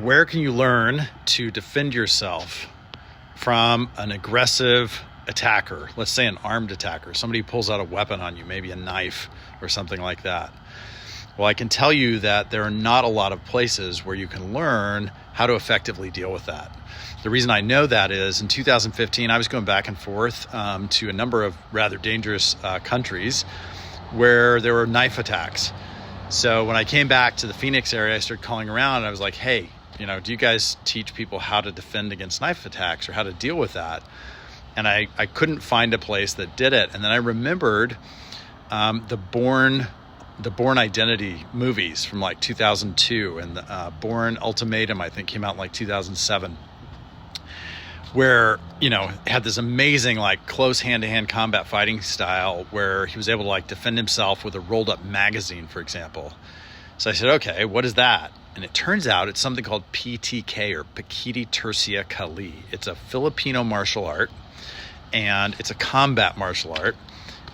Where can you learn to defend yourself from an aggressive attacker? Let's say an armed attacker, somebody who pulls out a weapon on you, maybe a knife or something like that. Well, I can tell you that there are not a lot of places where you can learn how to effectively deal with that. The reason I know that is in 2015, I was going back and forth to a number of rather dangerous countries where there were knife attacks. So when I came back to the Phoenix area, I started calling around and I was like, hey, do you guys teach people how to defend against knife attacks or how to deal with that? And I couldn't find a place that did it. And then I remembered the Bourne Identity movies from like 2002, and the Bourne Ultimatum, I think, came out in like 2007, where, had this amazing like close hand-to-hand combat fighting style where he was able to like defend himself with a rolled up magazine, for example. So I said, okay, what is that? And it turns out it's something called PTK, or Pekiti-Tersia Kali. It's a Filipino martial art, and it's a combat martial art.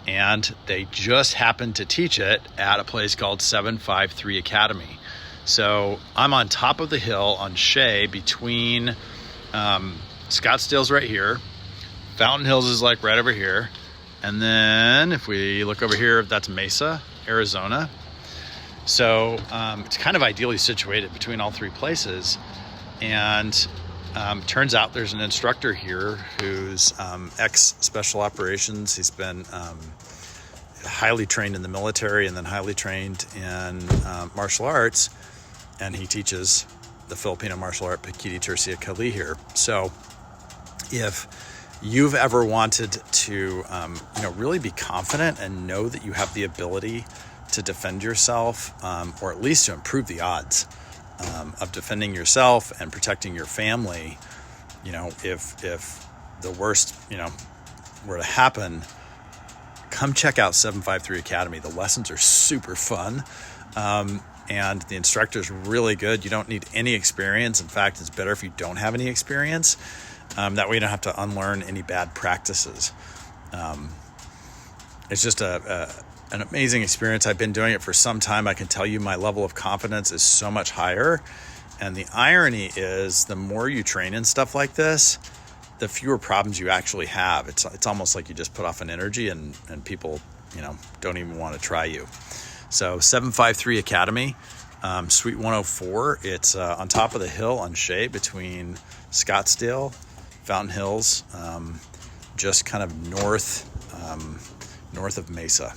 And they just happened to teach it at a place called 753 Academy. So I'm on top of the hill on Shea between Scottsdale's right here. Fountain Hills is like right over here. And then if we look over here, that's Mesa, Arizona. So it's kind of ideally situated between all three places. And turns out there's an instructor here who's ex-special operations. He's been highly trained in the military and then highly trained in martial arts. And he teaches the Filipino martial art Pekiti-Tersia Kali here. So if you've ever wanted to really be confident and know that you have the ability to defend yourself, or at least to improve the odds of defending yourself and protecting your family, if the worst, were to happen, come check out 753 Academy. The lessons are super fun. And the instructor's really good. You don't need any experience. In fact, it's better if you don't have any experience. That way you don't have to unlearn any bad practices. It's just an amazing experience. I've been doing it for some time. I can tell you my level of confidence is so much higher. And the irony is, the more you train in stuff like this, the fewer problems you actually have. It's almost like you just put off an energy and people, don't even want to try you. So 753 Academy, Suite 104. It's on top of the hill on Shea between Scottsdale, Fountain Hills, just kind of north of Mesa.